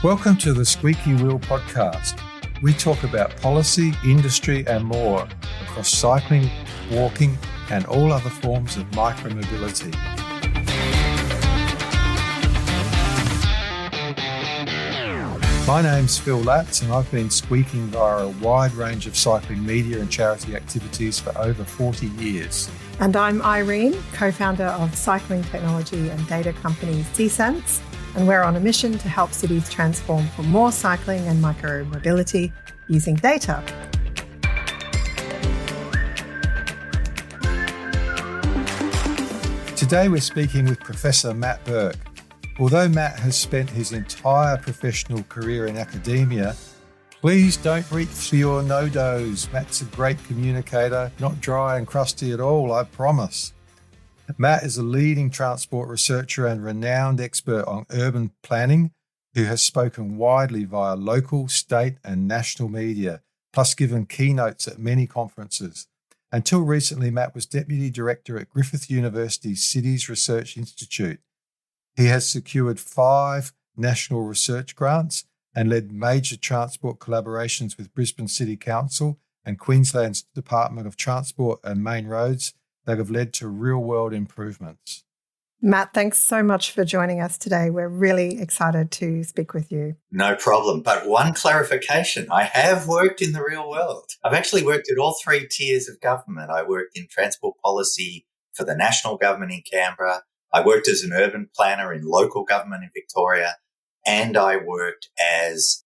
Welcome to the Squeaky Wheel podcast. We talk about policy, industry and more across cycling, walking and all other forms of micromobility. My name's Phil Latz and I've been squeaking via a wide range of cycling media and charity activities for over 40 years. And I'm Irene, co-founder of cycling technology and data company C-Sense, and we're on a mission to help cities transform for more cycling and micromobility using data. Today we're speaking with Professor Matt Burke. Although Matt has spent his entire professional career in academia, please don't reach for your no-dos. Matt's a great communicator, not dry and crusty at all, I promise. Matt is a leading transport researcher and renowned expert on urban planning who has spoken widely via local, state and national media, plus given keynotes at many conferences. Until recently, Matt was Deputy Director at Griffith University's Cities Research Institute. He has secured 5 national research grants and led major transport collaborations with Brisbane City Council and Queensland's Department of Transport and Main Roads that have led to real-world improvements. Matt, thanks so much for joining us today. We're really excited to speak with you. No problem. But one clarification, I have worked in the real world. I've actually worked at all 3 tiers of government. I worked in transport policy for the national government in Canberra. I worked as an urban planner in local government in Victoria. And I worked as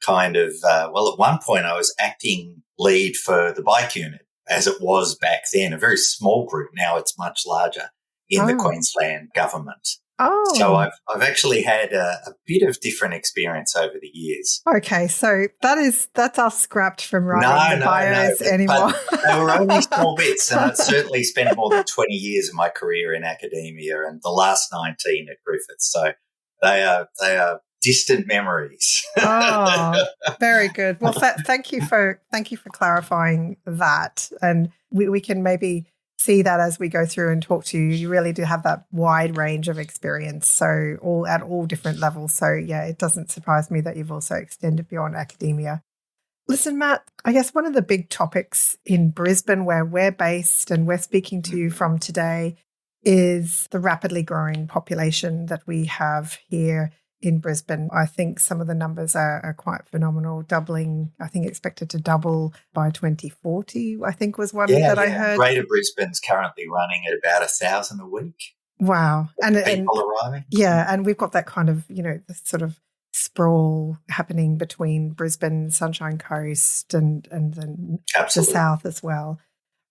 at one point I was acting lead for the bike unit, as it was back then, a very small group. Now it's much larger in the Queensland government. Oh. So I've actually had a bit of different experience over the years. Okay, so that's us scrapped from writing the bios anymore. But they were only small bits, and I've certainly spent more than 20 years of my career in academia and the last 19 at Griffith. So they are distant memories. Oh, very good. Well, thank you for clarifying that, and we can maybe see that as we go through and talk to you. You really do have that wide range of experience, so at all different levels. So yeah, it doesn't surprise me that you've also extended beyond academia. Listen, Matt, I guess one of the big topics in Brisbane, where we're based and we're speaking to you from today, is the rapidly growing population that we have here in Brisbane. I think some of the numbers are quite phenomenal, doubling, I think expected to double by 2040, I think was one that I heard. Greater Brisbane's currently running at about 1,000 a week. Wow. People arriving. Yeah, and we've got that kind of, the sort of sprawl happening between Brisbane, Sunshine Coast and then the south as well.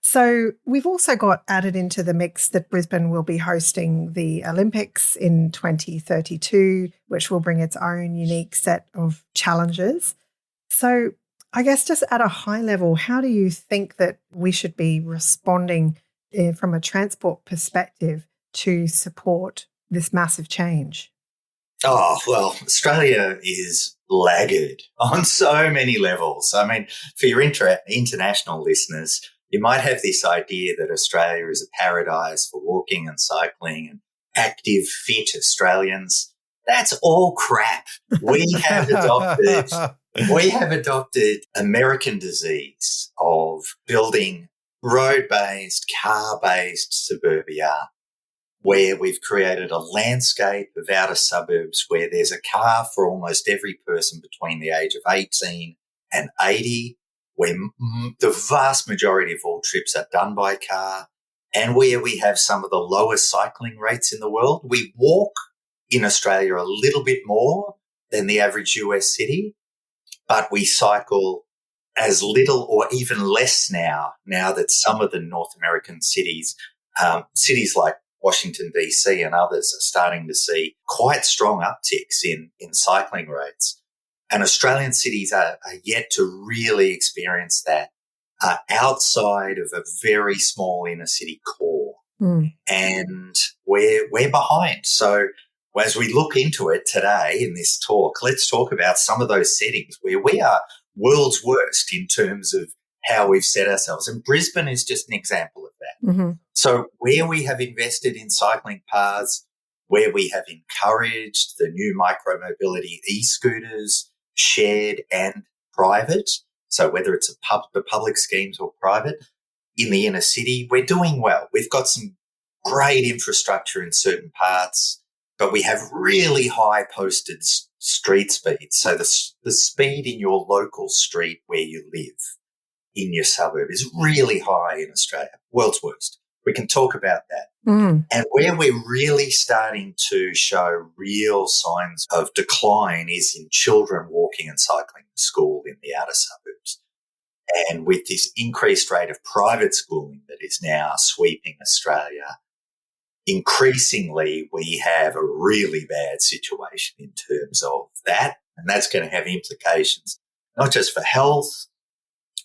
So we've also got added into the mix that Brisbane will be hosting the Olympics in 2032, which will bring its own unique set of challenges. So I guess just at a high level, how do you think that we should be responding from a transport perspective to support this massive change? Oh, well, Australia is laggard on so many levels. I mean, for your international listeners, you might have this idea that Australia is a paradise for walking and cycling and active, fit Australians. That's all crap. We have adopted American disease of building road-based, car-based suburbia, where we've created a landscape of outer suburbs where there's a car for almost every person between the age of 18 and 80, where the vast majority of all trips are done by car, and where we have some of the lowest cycling rates in the world. We walk in Australia a little bit more than the average US city, but we cycle as little or even less now that some of the North American cities like Washington, D.C. and others are starting to see quite strong upticks in cycling rates. And Australian cities are yet to really experience that outside of a very small inner city core. And we're behind. So as we look into it today in this talk, let's talk about some of those settings where we are world's worst in terms of how we've set ourselves. And Brisbane is just an example of that. So where we have invested in cycling paths, where we have encouraged the new micromobility e-scooters, shared and private. So whether it's the public schemes or private in the inner city, we're doing well. We've got some great infrastructure in certain parts, but we have really high posted street speeds. So the speed in your local street where you live in your suburb is really high in Australia, world's worst. We can talk about that. And where we're really starting to show real signs of decline is in children walking and cycling to school in the outer suburbs. And with this increased rate of private schooling that is now sweeping Australia, increasingly we have a really bad situation in terms of that. And that's going to have implications not just for health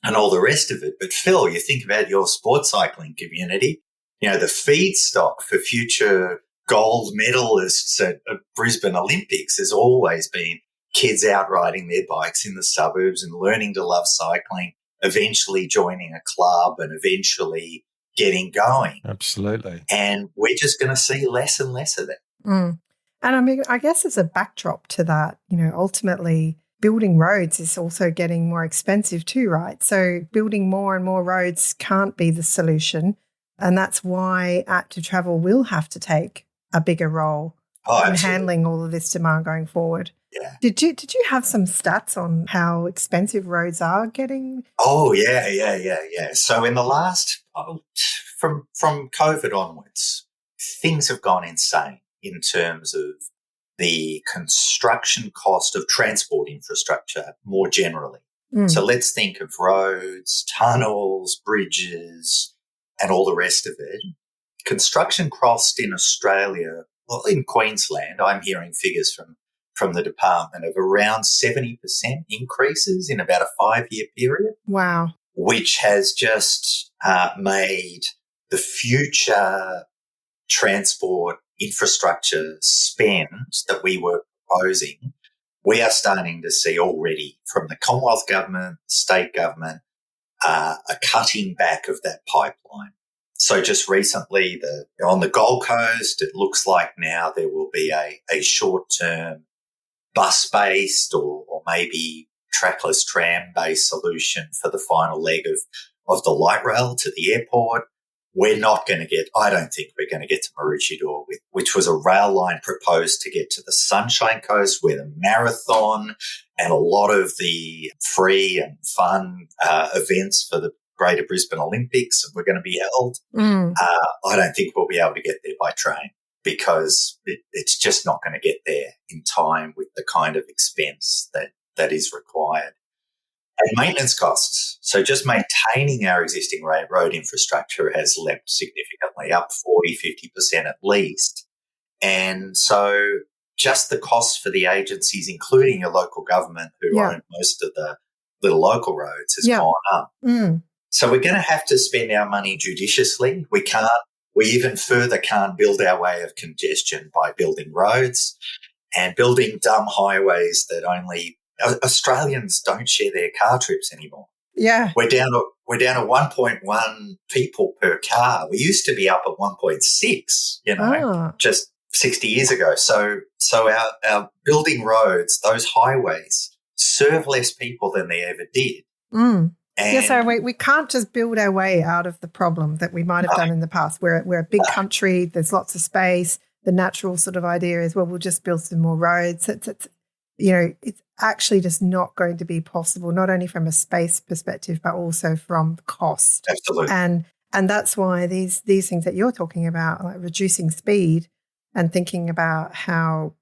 and all the rest of it, but Phil, you think about your sports cycling community. You know, the feedstock for future gold medalists at Brisbane Olympics has always been kids out riding their bikes in the suburbs and learning to love cycling, eventually joining a club and eventually getting going. Absolutely. And we're just going to see less and less of that. And I mean, I guess as a backdrop to that, you know, ultimately building roads is also getting more expensive too, right? So building more and more roads can't be the solution. And that's why Active Travel will have to take a bigger role in handling all of this demand going forward. Yeah. Did you have some stats on how expensive roads are getting? Oh, yeah. So in the last, from COVID onwards, things have gone insane in terms of the construction cost of transport infrastructure more generally. So let's think of roads, tunnels, bridges, and all the rest of it. Construction cost in Australia, well, in Queensland, I'm hearing figures from the department of around 70% increases in about a 5-year period. Wow. Which has just made the future transport infrastructure spend that we were proposing, we are starting to see already from the Commonwealth government, the state government, a cutting back of that pipeline. So just recently, on the Gold Coast, it looks like now there will be a short-term bus-based or maybe trackless tram-based solution for the final leg of the light rail to the airport. We're not going to I don't think we're going to get to Maroochydore, which was a rail line proposed to get to the Sunshine Coast, where the marathon and a lot of the free and fun events for the Greater Brisbane Olympics were going to be held. I don't think we'll be able to get there by train because it's just not going to get there in time with the kind of expense that is required. And maintenance costs. So just maintaining our existing road infrastructure has leapt significantly, up 40, 50% at least. And so just the costs for the agencies, including your local government who own most of the little local roads, has gone up. So we're going to have to spend our money judiciously. We even further can't build our way of congestion by building roads and building dumb highways that only Australians don't share their car trips anymore. Yeah. We're down to 1.1 people per car. We used to be up at 1.6, just 60 years ago. So our building roads, those highways, serve less people than they ever did. So we can't just build our way out of the problem that we might have done in the past. We're a big country. There's lots of space. The natural sort of idea is, well, we'll just build some more roads. It's actually just not going to be possible, not only from a space perspective, but also from cost. Absolutely. And that's why these things that you're talking about, like reducing speed and thinking about how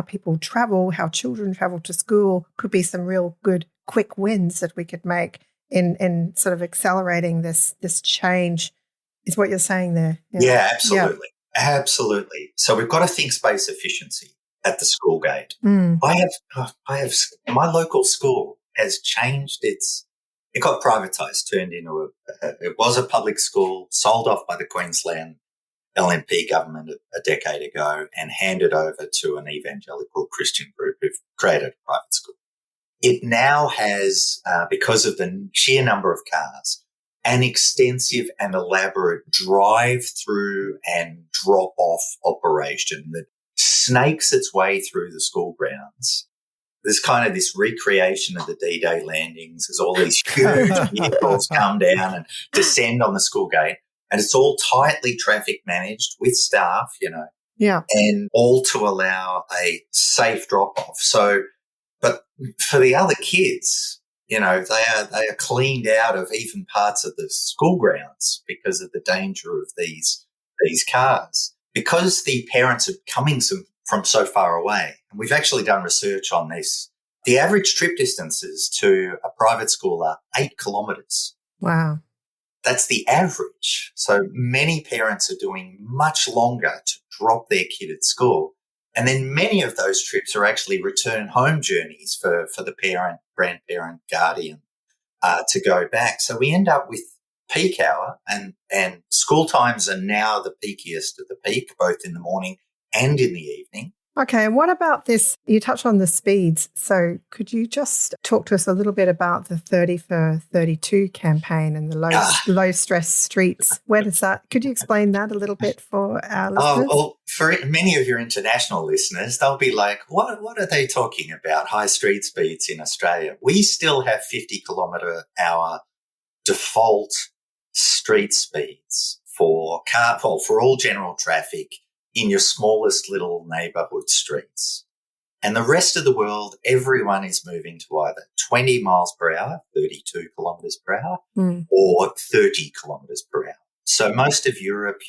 people travel, how children travel to school, could be some real good quick wins that we could make in sort of accelerating this change, is what you're saying there. Yeah, absolutely. Yeah. Absolutely. So we've got to think space efficiency at the school gate. I have my local school has changed it got privatised, turned into it was a public school, sold off by the Queensland LNP government a decade ago and handed over to an evangelical Christian group who've created a private school. It now has, because of the sheer number of cars an extensive and elaborate drive-through and drop-off operation that snakes its way through the school grounds. There's kind of this recreation of the D-Day landings as all these huge vehicles come down and descend on the school gate. And it's all tightly traffic managed with staff, Yeah. and all to allow a safe drop-off. So, but for the other kids, they are cleaned out of even parts of the school grounds because of the danger of these cars. Because the parents are coming from so far away, and we've actually done research on this, the average trip distances to a private school are 8 kilometres. Wow. That's the average. So many parents are doing much longer to drop their kid at school. And then many of those trips are actually return home journeys for the parent, grandparent, guardian to go back. So we end up with peak hour, and school times are now the peakiest of the peak, both in the morning and in the evening. Okay, and what about this? You touched on the speeds. So could you just talk to us a little bit about the 30 for 32 campaign and the low stress streets? Where does that, could you explain that a little bit for our listeners? Well, for many of your international listeners, they'll be like, what are they talking about, high street speeds in Australia? We still have 50 kilometre hour default street speeds for all general traffic in your smallest little neighbourhood streets. And the rest of the world, everyone is moving to either 20 miles per hour, 32 kilometres per hour, or 30 kilometres per hour. So most of Europe,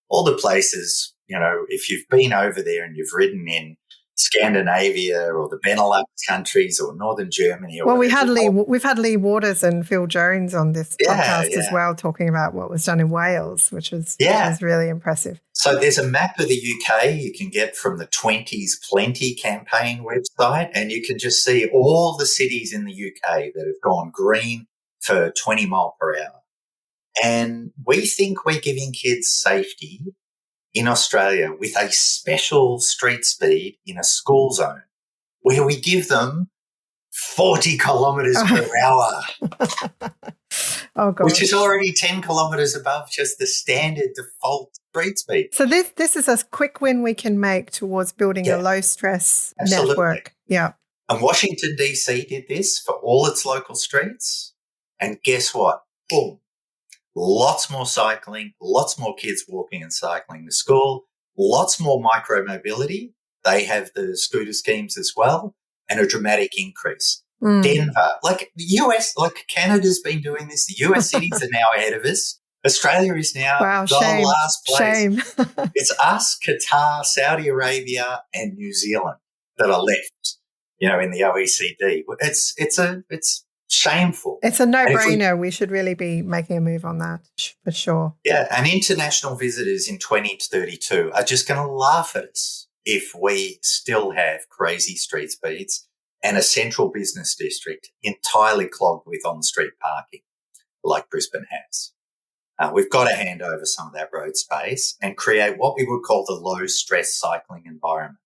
all the places, if you've been over there and you've ridden in Scandinavia or the Benelux countries or Northern Germany. We've had Lee Waters and Phil Jones on this podcast as well, talking about what was done in Wales, which was really impressive. So there's a map of the UK you can get from the 20s Plenty campaign website, and you can just see all the cities in the UK that have gone green for 20 mile per hour. And we think we're giving kids safety in Australia with a special street speed in a school zone where we give them 40 kilometres per hour, which is already 10 kilometres above just the standard default street speed. So this is a quick win we can make towards building a low-stress network. Yeah. And Washington, D.C. did this for all its local streets. And guess what? Boom. Lots more cycling, lots more kids walking and cycling to school, lots more micro-mobility. They have the scooter schemes as well, and a dramatic increase. Denver, like the US, like Canada's been doing this. The US cities are now ahead of us. Australia is now last place. Shame. It's us, Qatar, Saudi Arabia, and New Zealand that are left, in the OECD. It's shameful. It's a no-brainer. We should really be making a move on that for sure. Yeah, and international visitors in 2032 are just going to laugh at us if we still have crazy street speeds and a central business district entirely clogged with on-street parking like Brisbane has. We've got to hand over some of that road space and create what we would call the low-stress cycling environment.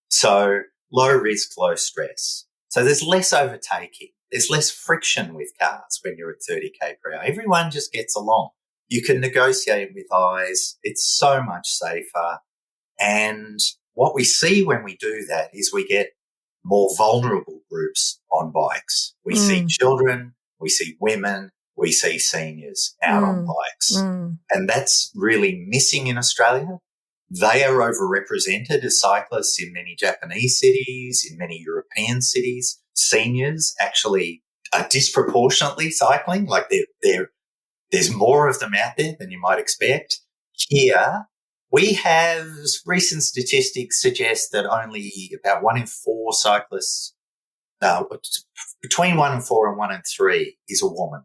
So low risk, low stress. So there's less overtaking. There's less friction with cars when you're at 30k per hour. Everyone just gets along. You can negotiate with eyes. It's so much safer. And what we see when we do that is we get more vulnerable groups on bikes. We see children, we see women, we see seniors out on bikes. And that's really missing in Australia. They are overrepresented as cyclists in many Japanese cities, in many European cities. Seniors actually are disproportionately cycling, like there's more of them out there than you might expect. Here, we have recent statistics suggest that only about 1 in 4 cyclists, between 1 in 4 and 1 in 3 is a woman,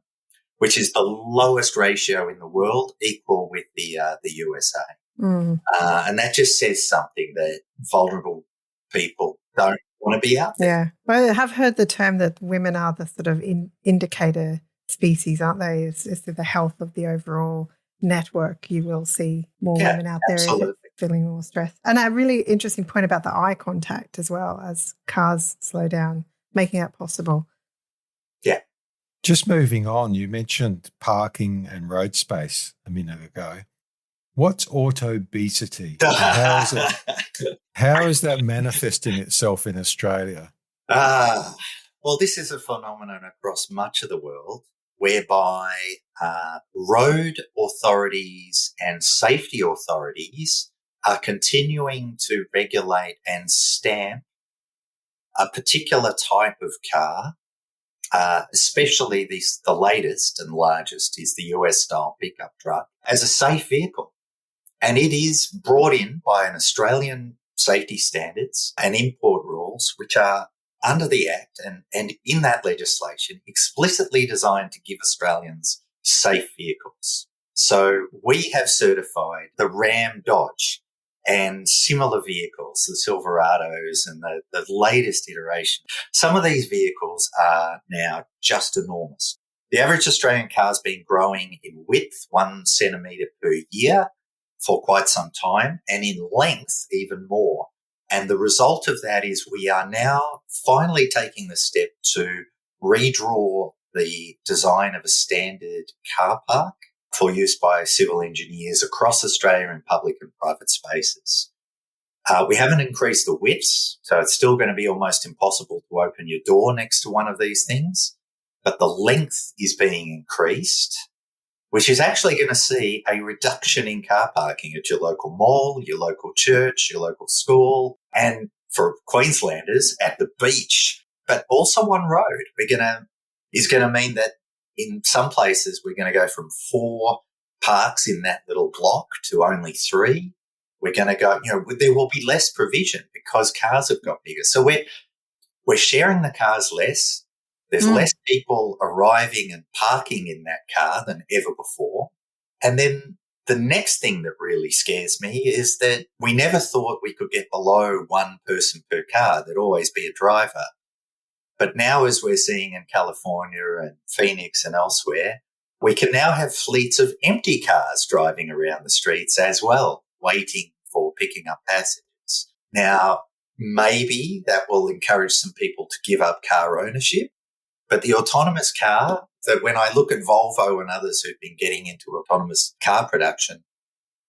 which is the lowest ratio in the world, equal with the USA. And that just says something that vulnerable people don't want to be out there. Yeah. Well, I have heard the term that women are the sort of indicator species, aren't they? It's the health of the overall network. You will see more women out there feeling more stress. And a really interesting point about the eye contact as well as cars slow down, making that possible. Yeah. Just moving on, you mentioned parking and road space a minute ago. What's autobesity? How is that manifesting itself in Australia? Well, this is a phenomenon across much of the world whereby road authorities and safety authorities are continuing to regulate and stamp a particular type of car, especially the latest and largest is the US-style pickup truck, as a safe vehicle. And it is brought in by an Australian safety standards and import rules, which are under the Act and in that legislation explicitly designed to give Australians safe vehicles. So we have certified the Ram Dodge and similar vehicles, the Silverados and the latest iteration. Some of these vehicles are now just enormous. The average Australian car has been growing in width 1 centimetre per year for quite some time, and in length even more. And the result of that is we are now finally taking the step to redraw the design of a standard car park for use by civil engineers across Australia in public and private spaces. We haven't increased the widths, so it's still going to be almost impossible to open your door next to one of these things, but the length is being increased, which is actually going to see a reduction in car parking at your local mall, your local church, your local school, and for Queenslanders at the beach, but also on road. Is going to mean that in some places we're going to go from 4 parks in that little block to only 3. We're going to go, there will be less provision because cars have got bigger. So we're sharing the cars less. There's less people arriving and parking in that car than ever before. And then the next thing that really scares me is that we never thought we could get below 1 person per car. There'd always be a driver. But now, as we're seeing in California and Phoenix and elsewhere, we can now have fleets of empty cars driving around the streets as well, waiting for picking up passengers. Now, maybe that will encourage some people to give up car ownership. But the autonomous car, that when I look at Volvo and others who've been getting into autonomous car production,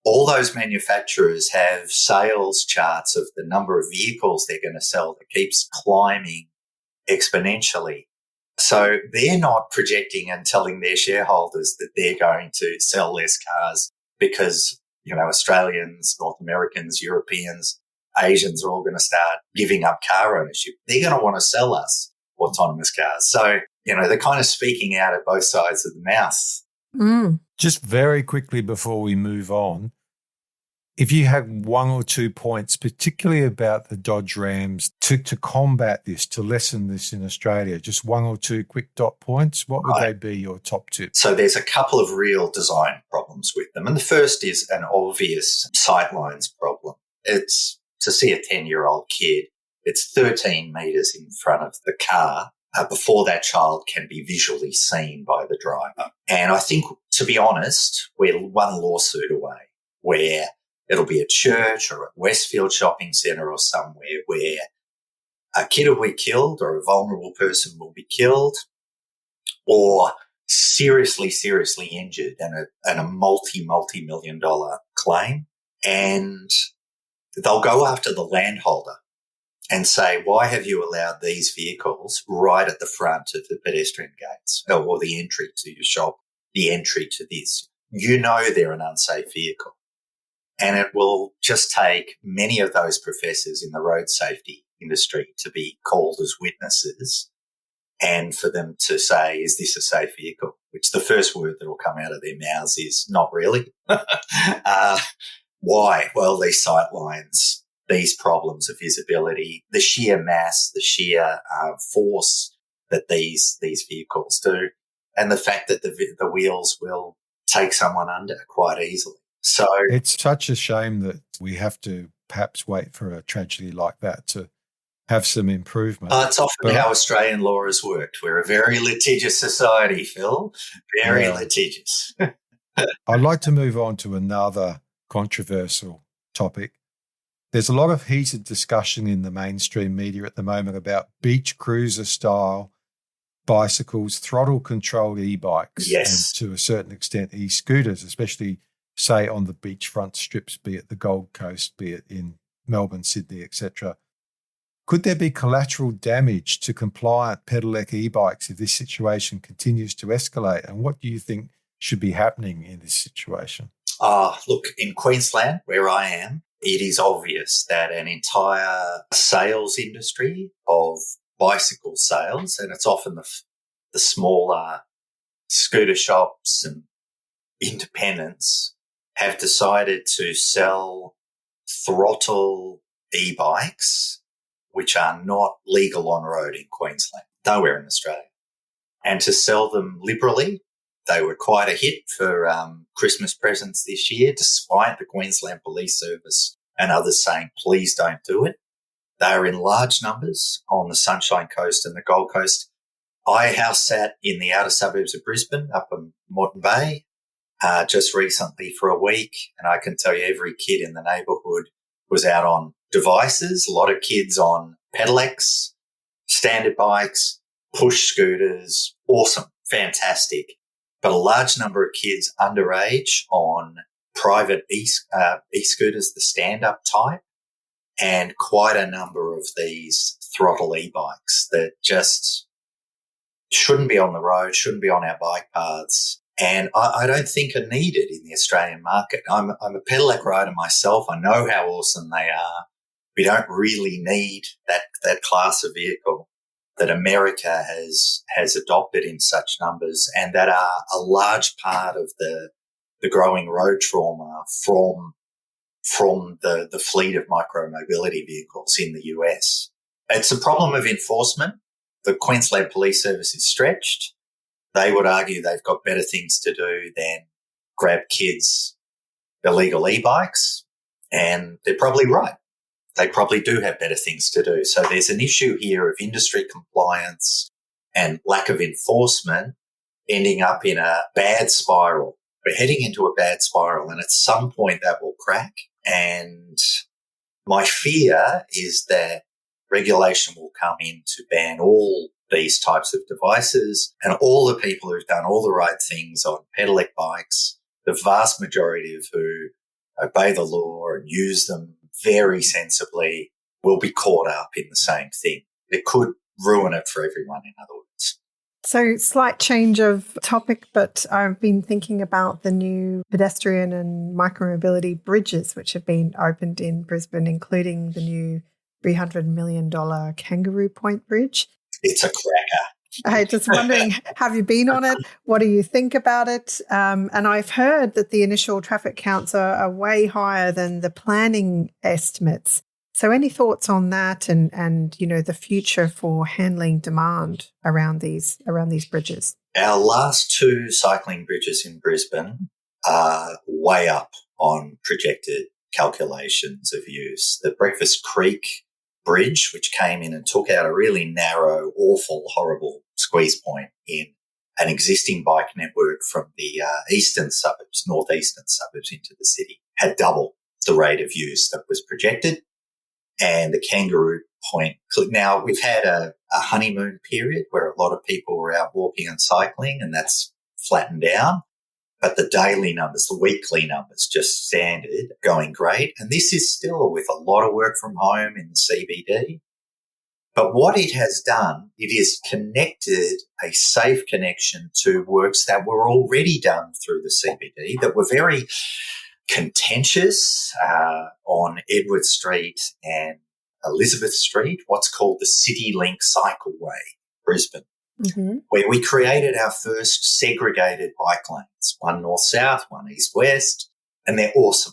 all those manufacturers have sales charts of the number of vehicles they're going to sell that keeps climbing exponentially. So they're not projecting and telling their shareholders that they're going to sell less cars because, Australians, North Americans, Europeans, Asians are all going to start giving up car ownership. They're going to want to sell us autonomous cars. So, they're kind of speaking out at both sides of the mouth. Just very quickly before we move on, if you had 1 or 2 points, particularly about the Dodge Rams, to combat this, to lessen this in Australia, just 1 or 2 quick dot points, what would they be, your top tips? So there's a couple of real design problems with them. And the first is an obvious sightlines problem. It's to see a 10-year-old kid, it's 13 metres in front of the car before that child can be visually seen by the driver. And I think, to be honest, we're one lawsuit away where it'll be a church or a Westfield shopping centre or somewhere where a kid will be killed or a vulnerable person will be killed or seriously injured and a multi-million-dollar claim. And they'll go after the landholder and say, why have you allowed these vehicles right at the front of the pedestrian gates or the entry to your shop, the entry to this? They're an unsafe vehicle. And it will just take many of those professors in the road safety industry to be called as witnesses and for them to say, is this a safe vehicle? Which the first word that will come out of their mouths is not really. Why? Well, these sight lines, these problems of visibility, the sheer mass, the sheer force that these vehicles do, and the fact that the wheels will take someone under quite easily. So it's such a shame that we have to perhaps wait for a tragedy like that to have some improvement. It's often how Australian law has worked. We're a very litigious society, Phil, very litigious. I'd like to move on to another controversial topic. There's a lot of heated discussion in the mainstream media at the moment about beach cruiser style bicycles, throttle-controlled e-bikes, Yes. and to a certain extent e-scooters, especially, say, on the beachfront strips, be it the Gold Coast, be it in Melbourne, Sydney, etc. Could there be collateral damage to compliant pedelec e-bikes if this situation continues to escalate? And what do you think should be happening in this situation? Look, in Queensland, where I am, it is obvious that an entire sales industry of bicycle sales, and it's often the smaller scooter shops and independents, have decided to sell throttle e-bikes, which are not legal on road in Queensland, nowhere in Australia, and to sell them liberally. They were quite a hit for Christmas presents this year, despite the Queensland Police Service and others saying, please don't do it. They are in large numbers on the Sunshine Coast and the Gold Coast. I house sat in the outer suburbs of Brisbane, up in Moreton Bay, just recently for a week, and I can tell you every kid in the neighbourhood was out on devices, a lot of kids on pedelecs, standard bikes, push scooters, awesome, fantastic. But a large number of kids underage on private e-scooters, the stand-up type, and quite a number of these throttle e-bikes that just shouldn't be on the road, shouldn't be on our bike paths, and I don't think are needed in the Australian market. I'm a pedelec rider myself. I know how awesome they are. We don't really need that class of vehicle that America has adopted in such numbers, and that are a large part of the growing road trauma from the fleet of micro-mobility vehicles in the US. It's a problem of enforcement. The Queensland Police Service is stretched. They would argue they've got better things to do than grab kids' illegal e-bikes, and they're probably right. They probably do have better things to do. So there's an issue here of industry compliance and lack of enforcement ending up in a bad spiral. We're heading into a bad spiral, and at some point that will crack. And my fear is that regulation will come in to ban all these types of devices, and all the people who've done all the right things on pedelec bikes, the vast majority of who obey the law and use them very sensibly, will be caught up in the same thing. It could ruin it for everyone, in other words. So slight change of topic, but I've been thinking about the new pedestrian and micromobility bridges which have been opened in Brisbane, including the new $300 million Kangaroo Point Bridge. It's a cracker. I'm just wondering, have you been on it? What do you think about it? And I've heard that the initial traffic counts are way higher than the planning estimates. So any thoughts on that and the future for handling demand around these bridges? Our last two cycling bridges in Brisbane are way up on projected calculations of use. The Breakfast Creek Bridge, which came in and took out a really narrow, awful, horrible squeeze point in an existing bike network from the northeastern suburbs into the city, had double the rate of use that was projected. And the Kangaroo Point, now we've had a honeymoon period where a lot of people were out walking and cycling, and that's flattened down. But the daily numbers, the weekly numbers, just standard, going great. And this is still with a lot of work from home in the CBD. But what it has done, it has connected a safe connection to works that were already done through the CBD that were very contentious on Edward Street and Elizabeth Street, what's called the City Link Cycleway, Brisbane. Mm-hmm. Where we created our first segregated bike lanes, one north-south, one east-west, and they're awesome.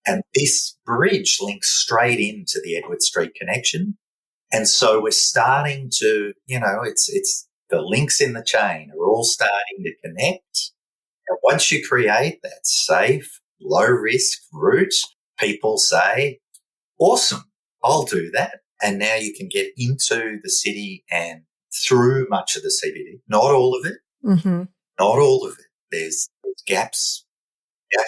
And this bridge links straight into the Edward Street connection. And so we're starting to, it's the links in the chain are all starting to connect. And once you create that safe, low-risk route, people say, awesome, I'll do that. And now you can get into the city and through much of the CBD, not all of it, not all of it. There's gaps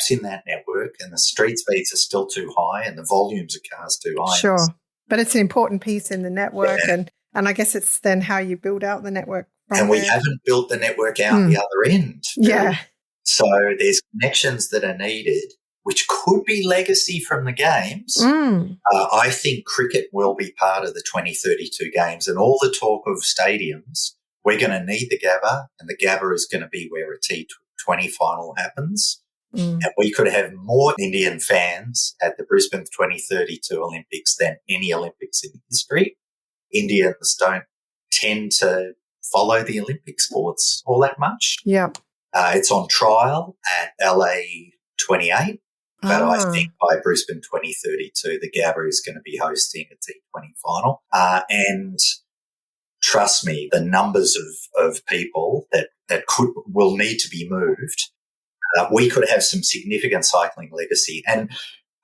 in that network, and the street speeds are still too high and the volumes of cars too high. Sure. But it's an important piece in the network, and I guess it's then how you build out the network and we haven't built the network out the other end. Yeah. So there's connections that are needed, which could be legacy from the games. I think cricket will be part of the 2032 games, and all the talk of stadiums, we're going to need the Gabba, and the Gabba is going to be where a T20 final happens. And we could have more Indian fans at the Brisbane 2032 Olympics than any Olympics in history. Indians don't tend to follow the Olympic sports all that much. Yeah. It's on trial at LA 28, but I think by Brisbane 2032, the Gabba is going to be hosting a T20 final. And trust me, the numbers of people that will need to be moved, we could have some significant cycling legacy. And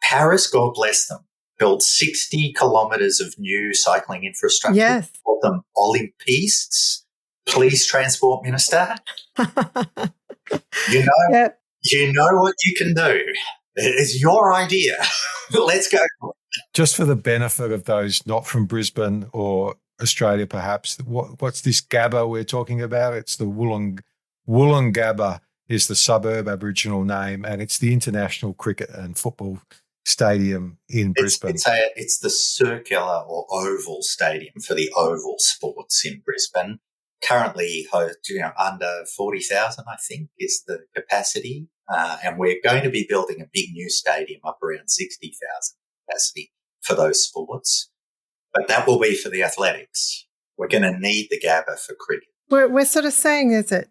Paris, God bless them, built 60 kilometres of new cycling infrastructure. Yes. Called them Olympistes. Please, Transport Minister. You know what you can do. It's your idea. Let's go for it. Just for the benefit of those not from Brisbane or Australia, perhaps, what's this Gabba we're talking about? It's the Wollongabba is the suburb Aboriginal name, and it's the international cricket and football stadium in Brisbane. It's the circular or oval stadium for the oval sports in Brisbane. Currently, under 40,000, I think, is the capacity. And we're going to be building a big new stadium up around 60,000 capacity for those sports. But that will be for the athletics. We're going to need the Gabba for cricket. We're sort of saying is that,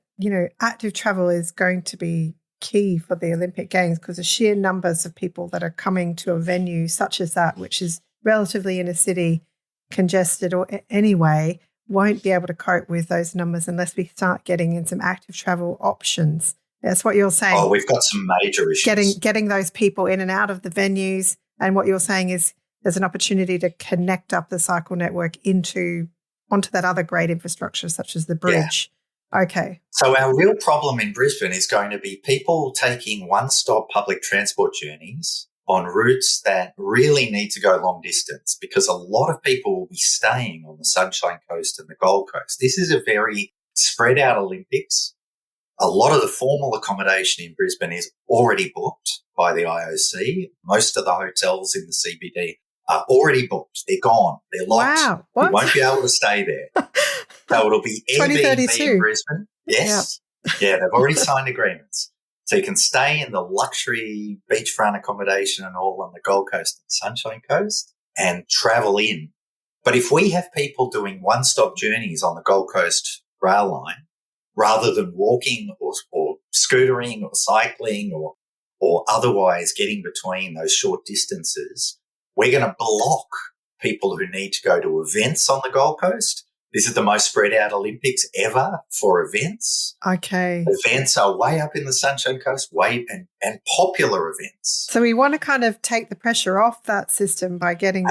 active travel is going to be key for the Olympic Games because the sheer numbers of people that are coming to a venue such as that, which is relatively in a city, congested or anyway, won't be able to cope with those numbers unless we start getting in some active travel options. That's what you're saying. Oh, we've got some major issues. Getting those people in and out of the venues. And what you're saying is there's an opportunity to connect up the cycle network onto that other great infrastructure such as the bridge. Yeah. Okay. So our real problem in Brisbane is going to be people taking one-stop public transport journeys on routes that really need to go long distance because a lot of people will be staying on the Sunshine Coast and the Gold Coast. This is a very spread out Olympics. A lot of the formal accommodation in Brisbane is already booked by the IOC. Most of the hotels in the CBD are already booked. They're gone. They're locked. Wow. What? You won't be able to stay there. So it'll be Airbnb in Brisbane. Yes. Yeah, they've already signed agreements. So you can stay in the luxury beachfront accommodation and all on the Gold Coast and Sunshine Coast and travel in. But if we have people doing one-stop journeys on the Gold Coast rail line, rather than walking or scootering or cycling or otherwise getting between those short distances, we're going to block people who need to go to events on the Gold Coast. This is the most spread out Olympics ever for events. Okay. Events are way up in the Sunshine Coast, and popular events. So we want to kind of take the pressure off that system by getting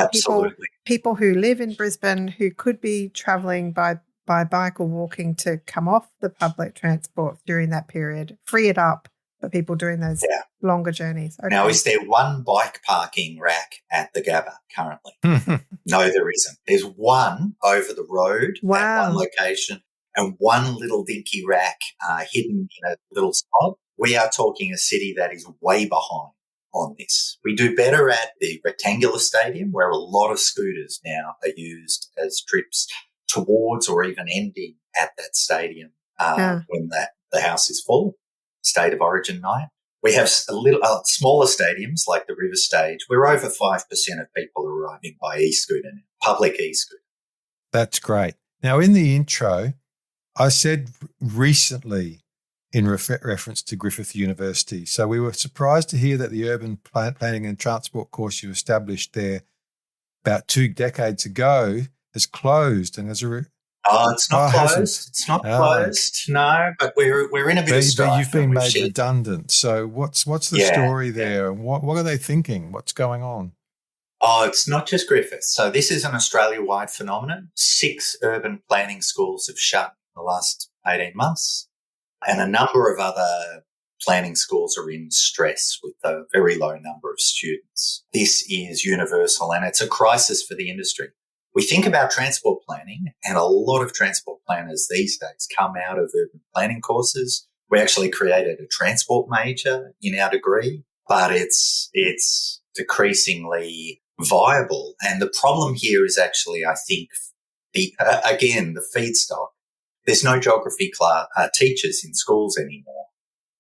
people who live in Brisbane who could be travelling by bike or walking to come off the public transport during that period, free it up for people doing those longer journeys. Okay. Now, is there one bike parking rack at the Gabba currently? No, there isn't. There's one over the road at one location and one little dinky rack hidden in a little spot. We are talking a city that is way behind on this. We do better at the rectangular stadium where a lot of scooters now are used as trips towards or even ending at that stadium when the house is full, State of Origin night. We have smaller stadiums like the River Stage where over 5% of people are arriving by e-scooter now, public e-scooter. That's great. Now, in the intro, I said recently in reference to Griffith University. So we were surprised to hear that the urban planning and transport course you established there about 2 decades ago has closed and as a it's not closed. It's not closed. No, but we're in a bit of strife. But you've been made redundant. So what's the story there? And what are they thinking? What's going on? Oh, it's not just Griffith. So this is an Australia-wide phenomenon. 6 urban planning schools have shut in the last 18 months, and a number of other planning schools are in stress with a very low number of students. This is universal, and it's a crisis for the industry. We think about transport planning, and a lot of transport planners these days come out of urban planning courses. We actually created a transport major in our degree, but it's decreasingly viable. And the problem here is actually, I think, the feedstock. There's no geography teachers in schools anymore,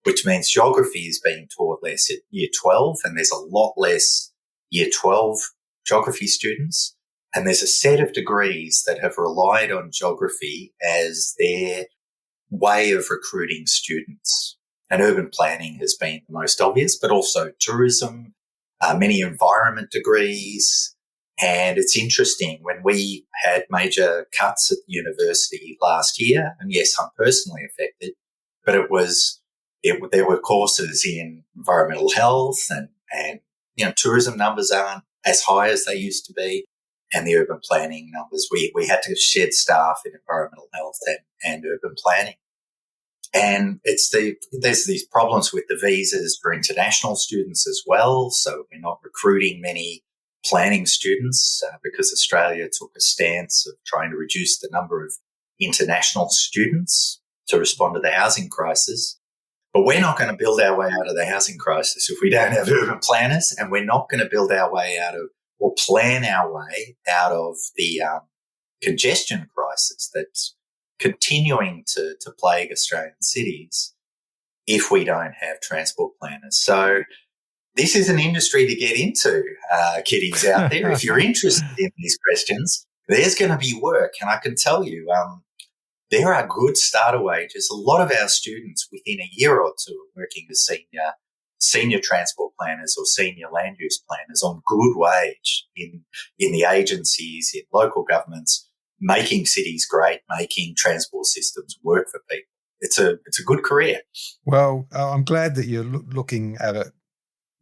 which means geography is being taught less at year 12, and there's a lot less year 12 geography students. And there's a set of degrees that have relied on geography as their way of recruiting students. And urban planning has been the most obvious, but also tourism, many environment degrees. And it's interesting, when we had major cuts at the university last year, and yes, I'm personally affected, but there were courses in environmental health and tourism numbers aren't as high as they used to be. And the urban planning numbers, we had to shed staff in environmental health and urban planning. And there's these problems with the visas for international students as well. So we're not recruiting many planning students because Australia took a stance of trying to reduce the number of international students to respond to the housing crisis. But we're not going to build our way out of the housing crisis if we don't have urban planners, and we're not going to build our way out of or plan our way out of the congestion crisis that's continuing to plague Australian cities if we don't have transport planners. So this is an industry to get into, kiddies out there. If you're interested in these questions, there's going to be work. And I can tell you, there are good starter wages. A lot of our students within a year or two are working as senior transport planners or senior land use planners on good wage in the agencies, in local governments, making cities great, making transport systems work for people. It's a good career. Well, I'm glad that you're looking at it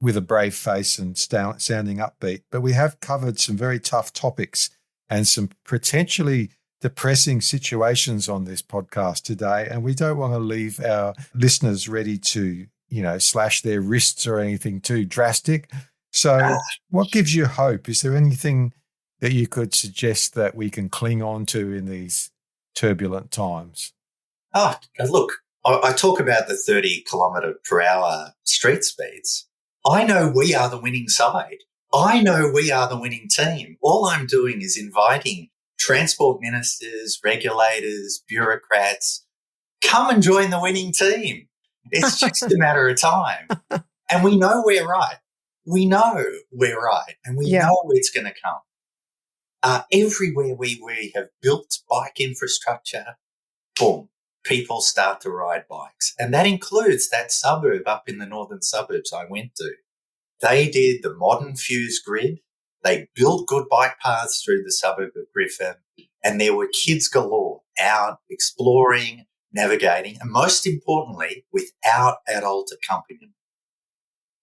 with a brave face and sounding upbeat, but we have covered some very tough topics and some potentially depressing situations on this podcast today, and we don't want to leave our listeners ready to slash their wrists or anything too drastic. So what gives you hope? Is there anything that you could suggest that we can cling on to in these turbulent times? Look, I talk about the 30 kilometre per hour street speeds. I know we are the winning side. I know we are the winning team. All I'm doing is inviting transport ministers, regulators, bureaucrats, come and join the winning team. It's just a matter of time. And we know we're right. We know we're right. And we know it's going to come. Everywhere we have built bike infrastructure, boom, people start to ride bikes. And that includes that suburb up in the northern suburbs I went to. They did the modern fuse grid. They built good bike paths through the suburb of Griffith. And there were kids galore out exploring, navigating, and most importantly, without adult accompaniment.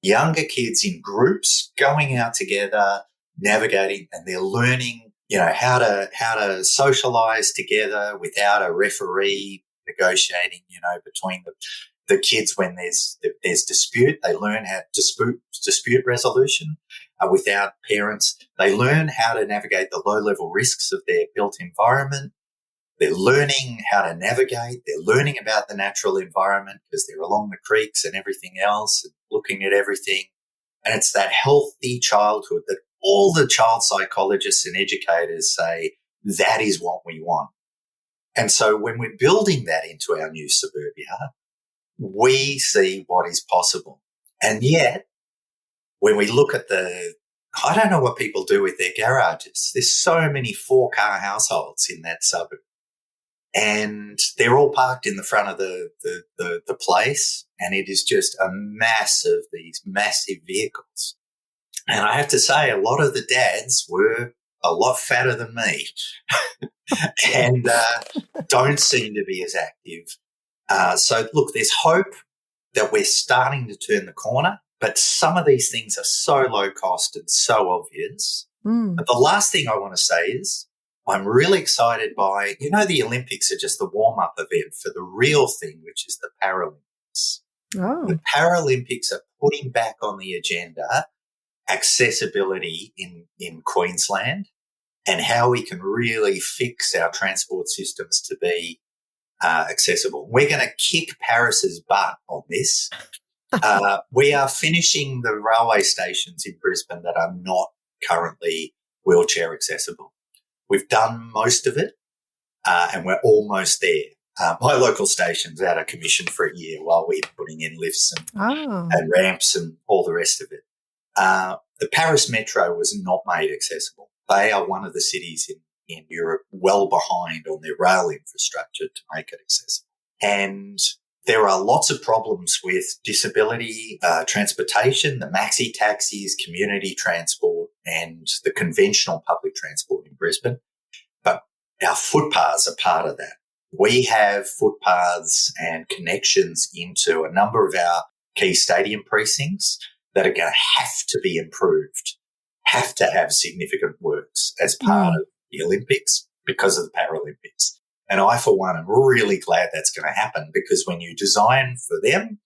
Younger kids in groups going out together, navigating, and they're learning, how to socialize together without a referee negotiating, between the kids when there's dispute. They learn how to dispute resolution without parents. They learn how to navigate the low-level risks of their built environment. They're learning how to navigate. They're learning about the natural environment because they're along the creeks and everything else and looking at everything. And it's that healthy childhood that all the child psychologists and educators say that is what we want. And so when we're building that into our new suburbia, we see what is possible. And yet, when we look at I don't know what people do with their garages. There's so many 4-car households in that suburb. And they're all parked in the front of the place, and it is just a mass of these massive vehicles. And I have to say, a lot of the dads were a lot fatter than me and don't seem to be as active. So, look, there's hope that we're starting to turn the corner, but some of these things are so low cost and so obvious. But the last thing I want to say is, I'm really excited by, the Olympics are just the warm-up event for the real thing, which is the Paralympics. Oh. The Paralympics are putting back on the agenda accessibility in Queensland and how we can really fix our transport systems to be accessible. We're going to kick Paris's butt on this. We are finishing the railway stations in Brisbane that are not currently wheelchair accessible. We've done most of it, and we're almost there. My local station's out of commission for a year while we're putting in lifts and ramps and all the rest of it. The Paris Metro was not made accessible. They are one of the cities in Europe well behind on their rail infrastructure to make it accessible. And there are lots of problems with disability transportation, the maxi taxis, community transport, and the conventional public transport in Brisbane. But our footpaths are part of that. We have footpaths and connections into a number of our key stadium precincts that are going to have to be improved, have to have significant works as part of the Olympics because of the Paralympics. And I, for one, am really glad that's going to happen, because when you design for them,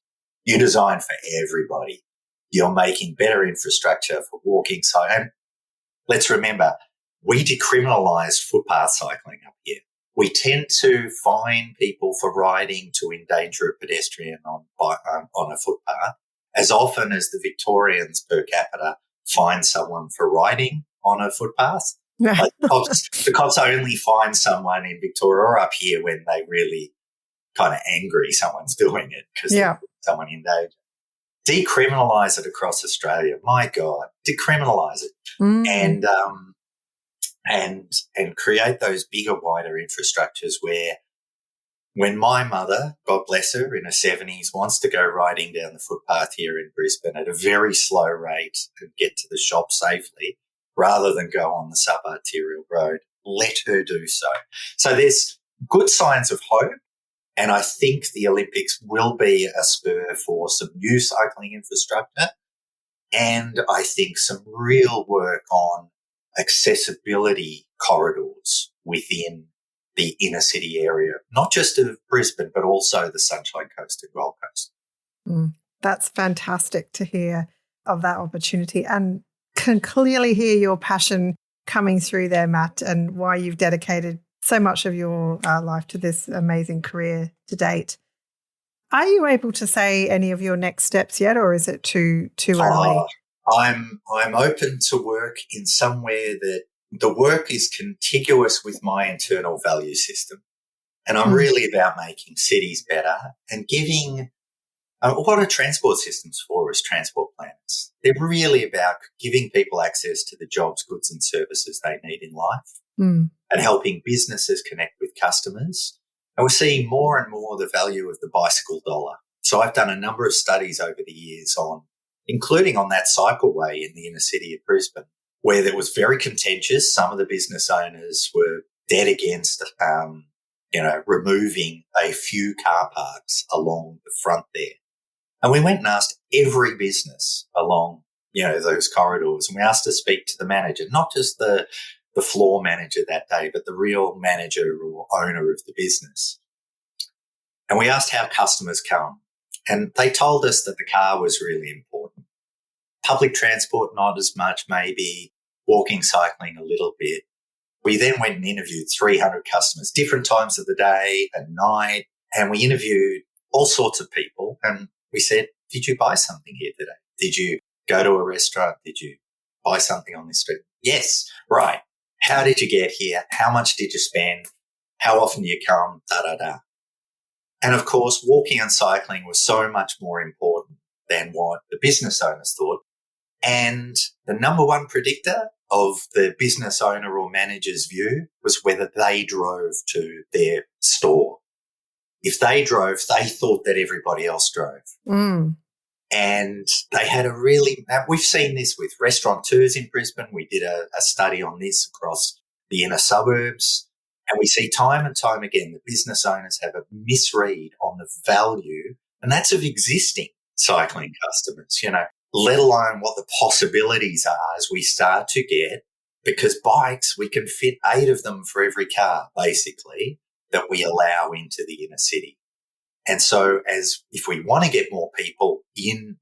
you design for everybody. You're making better infrastructure for walking. And let's remember, we decriminalised footpath cycling up here. We tend to fine people for riding to endanger a pedestrian on a footpath as often as the Victorians per capita fine someone for riding on a footpath. Like the cops only fine someone in Victoria or up here when they really kind of angry someone's doing it because they put someone in danger. Decriminalise it across Australia. My God, decriminalise it. And create those bigger, wider infrastructures where when my mother, God bless her, in her 70s, wants to go riding down the footpath here in Brisbane at a very slow rate and get to the shop safely rather than go on the sub-arterial road, let her do so. So there's good signs of hope, and I think the Olympics will be a spur for some new cycling infrastructure, and I think some real work on accessibility corridors within the inner city area, not just of Brisbane, but also the Sunshine Coast and Gold Coast. That's fantastic to hear of that opportunity, and can clearly hear your passion coming through there, Matt, and why you've dedicated so much of your life to this amazing career to date. Are you able to say any of your next steps yet, or is it too early? I'm open to work in somewhere that the work is contiguous with my internal value system. And I'm really about making cities better and giving what are transport systems for as transport planners? They're really about giving people access to the jobs, goods and services they need in life and helping businesses connect with customers. And we're seeing more and more the value of the bicycle dollar. So I've done a number of studies over the years including on that cycleway in the inner city of Brisbane, where there was very contentious. Some of the business owners were dead against, removing a few car parks along the front there. And we went and asked every business along, those corridors, and we asked to speak to the manager, not just the floor manager that day, but the real manager or owner of the business. And we asked how customers come. And they told us that the car was really important. Public transport, not as much, maybe. Walking, cycling, a little bit. We then went and interviewed 300 customers, different times of the day and night. And we interviewed all sorts of people. And we said, did you buy something here today? Did you go to a restaurant? Did you buy something on this street? Yes. Right. How did you get here? How much did you spend? How often do you come? Da-da-da. And, of course, walking and cycling was so much more important than what the business owners thought. And the number one predictor of the business owner or manager's view was whether they drove to their store. If they drove, they thought that everybody else drove. And they had we've seen this with restaurateurs in Brisbane. We did a study on this across the inner suburbs. And we see time and time again the business owners have a misread on the value, and that's of existing cycling customers, let alone what the possibilities are as we start to get, because bikes, we can fit 8 of them for every car, basically, that we allow into the inner city. And so if we want to get more people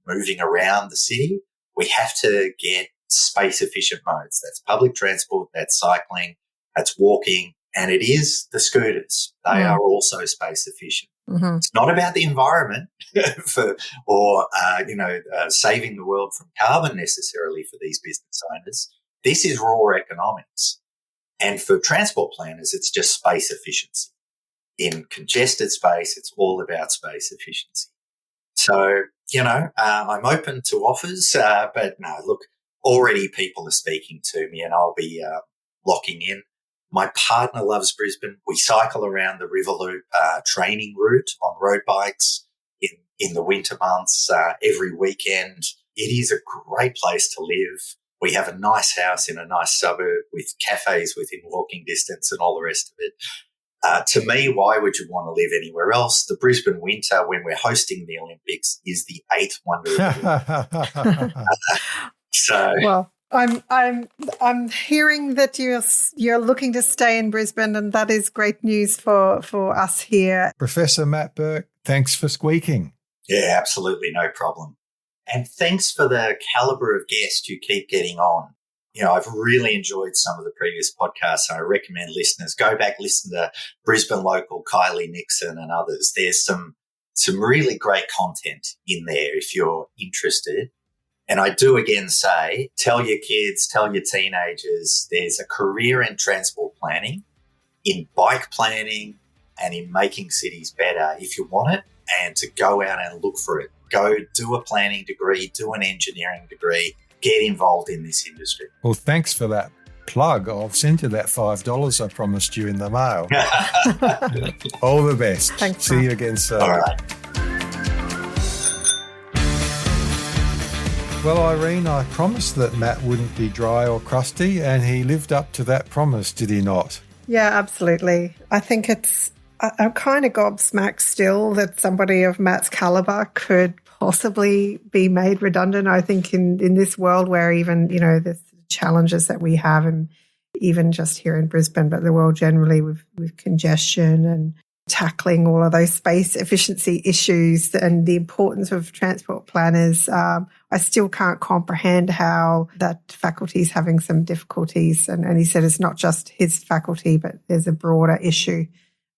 moving around the city, we have to get space-efficient modes. That's public transport, that's cycling, that's walking, and it is the scooters. They are also space-efficient. Mm-hmm. It's not about the environment saving the world from carbon necessarily for these business owners. This is raw economics. And for transport planners, it's just space efficiency. In congested space, it's all about space efficiency. So, I'm open to offers, but no, look, already people are speaking to me and I'll be locking in. My partner loves Brisbane. We cycle around the River Loop training route on road bikes in the winter months every weekend. It is a great place to live. We have a nice house in a nice suburb with cafes within walking distance and all the rest of it. To me, why would you want to live anywhere else? The Brisbane winter, when we're hosting the Olympics, is the eighth wonder of the world. Well, I'm hearing that you're looking to stay in Brisbane, and that is great news for us here. Professor Matt Burke, thanks for squeaking. Yeah, absolutely, no problem. And thanks for the caliber of guests you keep getting on. I've really enjoyed some of the previous podcasts, and I recommend listeners go back, listen to Brisbane local Kylie Nixon and others. There's some really great content in there if you're interested. And I do again say, tell your kids, tell your teenagers, there's a career in transport planning, in bike planning, and in making cities better if you want it, and to go out and look for it. Go do a planning degree, do an engineering degree, get involved in this industry. Well, thanks for that plug. I'll send you that $5 I promised you in the mail. All the best. Thanks. See you again soon. All right. Well, Irene, I promised that Matt wouldn't be dry or crusty, and he lived up to that promise, did he not? Yeah, absolutely. I think I'm kind of gobsmacked still that somebody of Matt's caliber could possibly be made redundant. I think in this world where even, the challenges that we have, and even just here in Brisbane, but the world generally with congestion and tackling all of those space efficiency issues and the importance of transport planners, I still can't comprehend how that faculty is having some difficulties. And he said it's not just his faculty, but there's a broader issue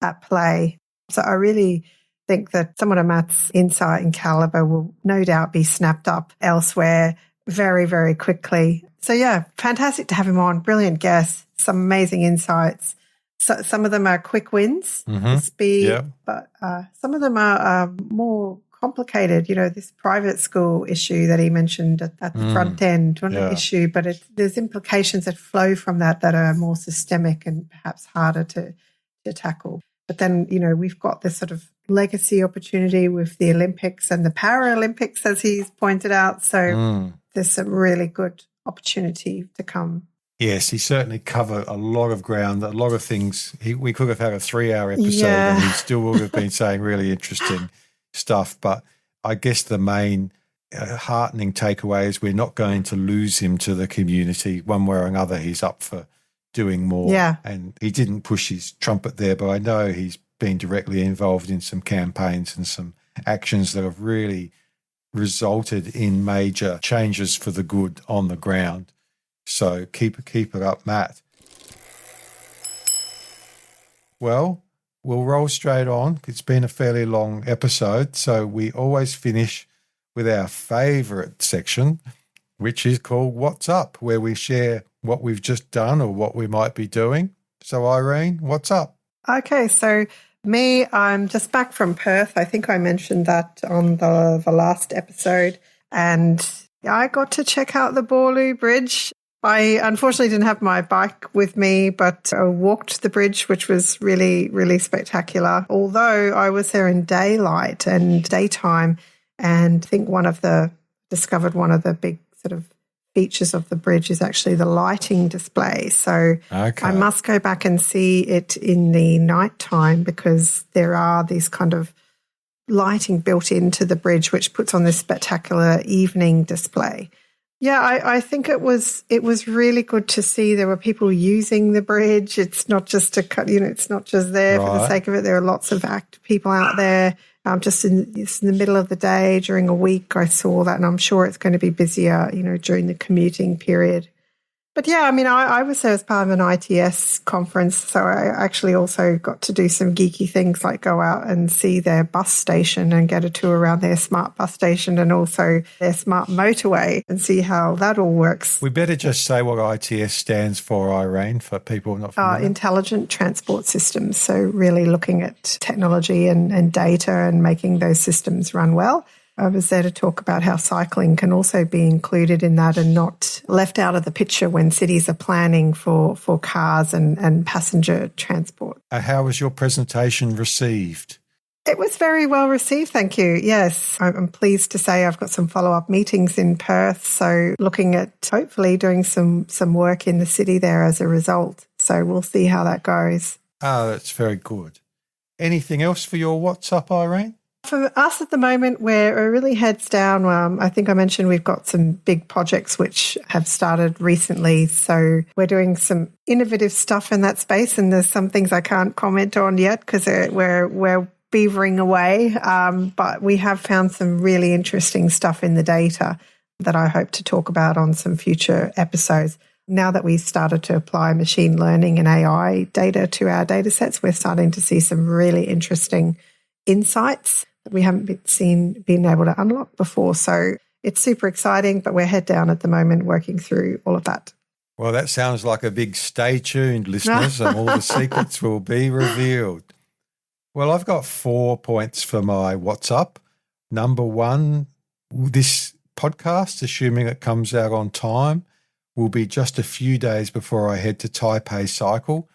at play. So I really think that some of Matt's insight and caliber will no doubt be snapped up elsewhere very, very quickly. So yeah, fantastic to have him on. Brilliant guest, some amazing insights. So some of them are quick wins, speed, but some of them are more complicated. This private school issue that he mentioned at the front end, one issue, but there's implications that flow from that are more systemic and perhaps harder to tackle. But then, we've got this sort of legacy opportunity with the Olympics and the Paralympics, as he's pointed out. So there's some really good opportunity to come. Yes, he certainly covered a lot of ground, a lot of things. We could have had a 3-hour episode and he still would have been saying really interesting stuff. But I guess the main heartening takeaway is we're not going to lose him to the community one way or another. He's up for doing more. Yeah. And he didn't push his trumpet there, but I know he's been directly involved in some campaigns and some actions that have really resulted in major changes for the good on the ground. So keep it up, Matt. Well, we'll roll straight on. It's been a fairly long episode, so we always finish with our favourite section, which is called What's Up, where we share what we've just done or what we might be doing. So, Irene, what's up? Okay, so me, I'm just back from Perth. I think I mentioned that on the last episode. And I got to check out the Boorloo Bridge. I unfortunately didn't have my bike with me, but I walked the bridge, which was really, really spectacular. Although I was there in daylight and daytime, and I think discovered one of the big sort of features of the bridge is actually the lighting display. So I must go back and see it in the nighttime, because there are these kind of lighting built into the bridge, which puts on this spectacular evening display. Yeah, I think it was really good to see there were people using the bridge. It's not just it's not just there for the sake of it. There are lots of people out there just in the middle of the day during a week. I saw that, and I'm sure it's going to be busier, during the commuting period. But yeah, I mean, I was there as part of an ITS conference, so I actually also got to do some geeky things like go out and see their bus station and get a tour around their smart bus station and also their smart motorway and see how that all works. We better just say what ITS stands for, Irene, for people not familiar. Intelligent Transport Systems. So really looking at technology and data and making those systems run well. I was there to talk about how cycling can also be included in that and not left out of the picture when cities are planning for cars and passenger transport. How was your presentation received? It was very well received, thank you. Yes, I'm pleased to say I've got some follow-up meetings in Perth, so looking at hopefully doing some work in the city there as a result. So we'll see how that goes. Oh, that's very good. Anything else for your What's Up, Irene? For us at the moment, we're really heads down. I think I mentioned we've got some big projects which have started recently. So we're doing some innovative stuff in that space, and there's some things I can't comment on yet because we're beavering away. But we have found some really interesting stuff in the data that I hope to talk about on some future episodes. Now that we've started to apply machine learning and AI data to our data sets, we're starting to see some really interesting insights that we haven't been able to unlock before. So it's super exciting, but we're head down at the moment working through all of that. Well, that sounds like a big stay tuned, listeners, and all the secrets will be revealed. Well, I've got 4 points for my What's Up. Number one, this podcast, assuming it comes out on time, will be just a few days before I head to Taipei Cycle,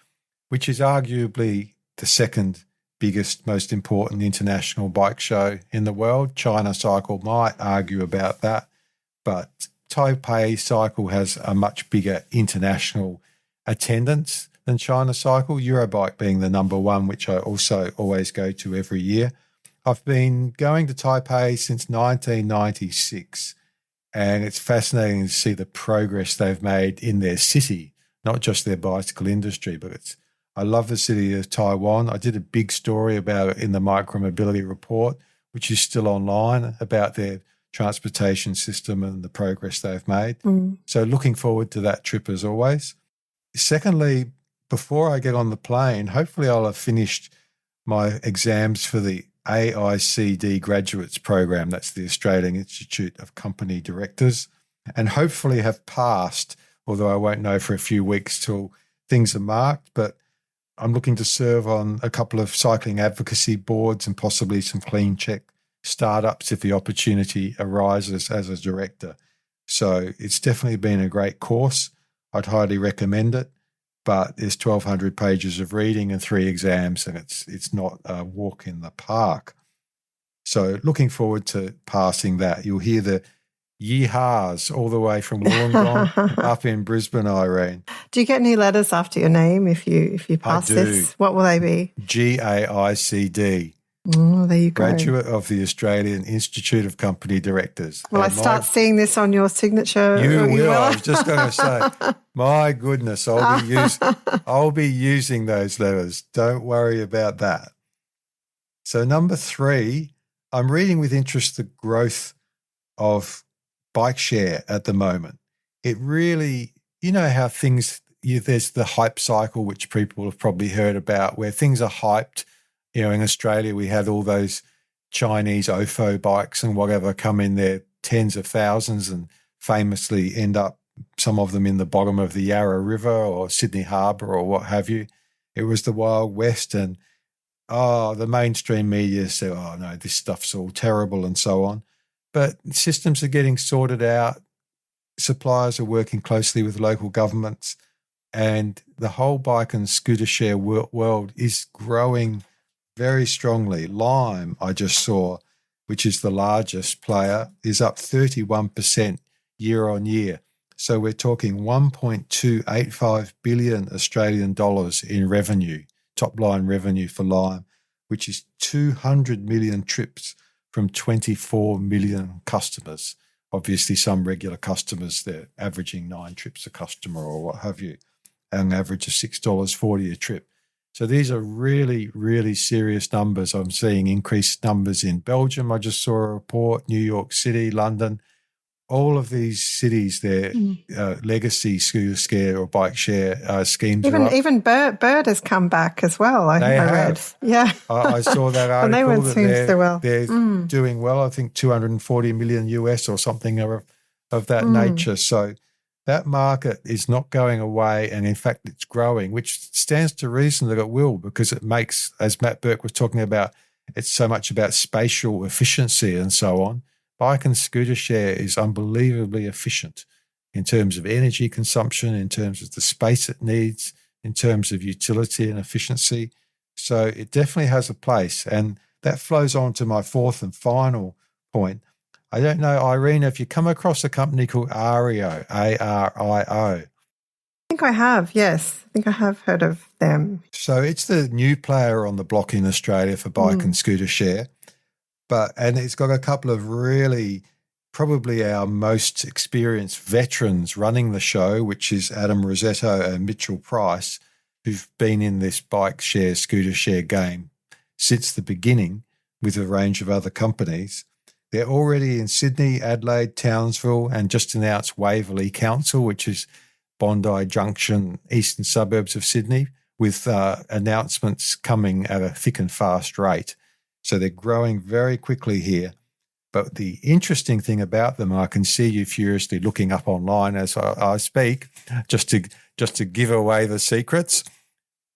which is arguably the second biggest, most important international bike show in the world. China Cycle might argue about that, but Taipei Cycle has a much bigger international attendance than China Cycle, Eurobike being the number one, which I also always go to every year. I've been going to Taipei since 1996, and it's fascinating to see the progress they've made in their city, not just their bicycle industry, but I love the city of Taiwan. I did a big story about it in the Micromobility Report, which is still online, about their transportation system and the progress they've made. So looking forward to that trip as always. Secondly, before I get on the plane, hopefully I'll have finished my exams for the AICD Graduates Program. That's the Australian Institute of Company Directors, and hopefully have passed, although I won't know for a few weeks till things are marked. But I'm looking to serve on a couple of cycling advocacy boards and possibly some clean check startups if the opportunity arises as a director. So it's definitely been a great course. I'd highly recommend it, but there's 1,200 pages of reading and 3 exams, and it's not a walk in the park. So looking forward to passing that. You'll hear the yeehaws all the way from Wollongong up in Brisbane, Irene. Do you get any letters after your name if you pass this? What will they be? GAICD. Oh, there you go. Graduate of the Australian Institute of Company Directors. Will I start seeing this on your signature? You will. I was just going to say, my goodness, I'll be using those letters. Don't worry about that. So number 3, I'm reading with interest the growth of bike share at the moment. It really, how there's the hype cycle, which people have probably heard about, where things are hyped. In Australia, we had all those Chinese OFO bikes and whatever come in there, tens of thousands, and famously end up, some of them in the bottom of the Yarra River or Sydney Harbour or what have you. It was the Wild West, and the mainstream media said, oh no, this stuff's all terrible and so on. But systems are getting sorted out. Suppliers are working closely with local governments, and the whole bike and scooter share world is growing very strongly. Lime, I just saw, which is the largest player, is up 31% year on year. So we're talking 1.285 billion Australian dollars in revenue, top line revenue for Lime, which is 200 million trips from 24 million customers. Obviously, some regular customers, they're averaging 9 trips a customer or what have you, an average of $6.40 a trip. So these are really, really serious numbers. I'm seeing increased numbers in Belgium. I just saw a report, New York City, London. All of these cities, their legacy scooter share or bike share schemes are up. Even Bird has come back as well, I read. Yeah. I saw that article. And they went so well. They're doing well. I think $240 million US or something of that nature. So that market is not going away, and in fact it's growing, which stands to reason that it will, because it makes, as Matt Burke was talking about, it's so much about spatial efficiency and so on. Bike and scooter share is unbelievably efficient in terms of energy consumption, in terms of the space it needs, in terms of utility and efficiency. So it definitely has a place, and that flows on to my fourth and final point. I don't know, Irene, if you come across a company called Ario, A-R-I-O. I think I have, yes. I think I have heard of them. So it's the new player on the block in Australia for bike and scooter share. And it's got a couple of really, probably our most experienced veterans running the show, which is Adam Rossetto and Mitchell Price, who've been in this bike share, scooter share game since the beginning with a range of other companies. They're already in Sydney, Adelaide, Townsville, and just announced Waverley Council, which is Bondi Junction, eastern suburbs of Sydney, with announcements coming at a thick and fast rate. So they're growing very quickly here. But the interesting thing about them, I can see you furiously looking up online as I speak, just to give away the secrets.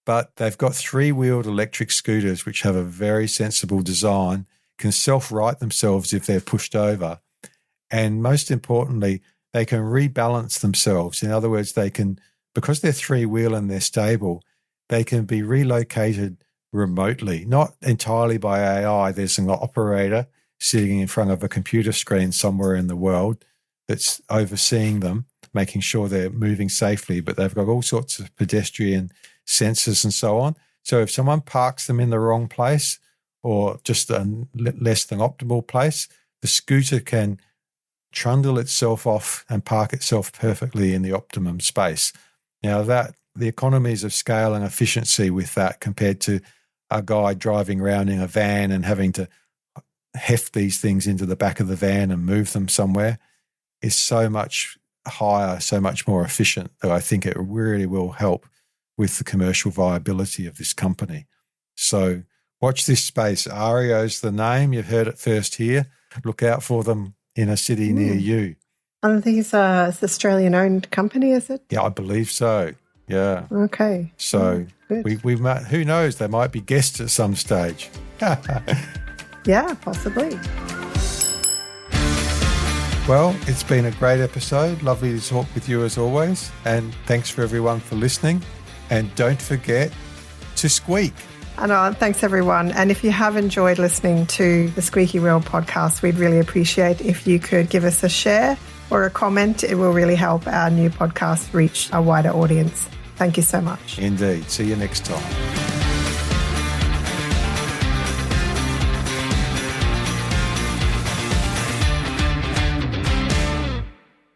But they've got three-wheeled electric scooters which have a very sensible design, can self-right themselves if they're pushed over. And most importantly, they can rebalance themselves. In other words, they can, because they're three-wheel and they're stable, they can be relocated remotely, not entirely by AI. There's an operator sitting in front of a computer screen somewhere in the world that's overseeing them, making sure they're moving safely, but they've got all sorts of pedestrian sensors and so on. So if someone parks them in the wrong place or just a less than optimal place, the scooter can trundle itself off and park itself perfectly in the optimum space. Now, that the economies of scale and efficiency with that compared to a guy driving around in a van and having to heft these things into the back of the van and move them somewhere is so much higher, so much more efficient, that I think it really will help with the commercial viability of this company. So watch this space. Ario's the name. You've heard it first here. Look out for them in a city near you. I don't think it's an Australian-owned company, is it? Yeah, I believe so. Yeah. Okay. So we might, who knows, they might be guests at some stage. Yeah, possibly. Well, it's been a great episode. Lovely to talk with you as always. And thanks for everyone for listening. And don't forget to squeak. And thanks, everyone. And if you have enjoyed listening to the Squeaky Wheel podcast, we'd really appreciate if you could give us a share or a comment. It will really help our new podcast reach a wider audience. Thank you so much. Indeed. See you next time.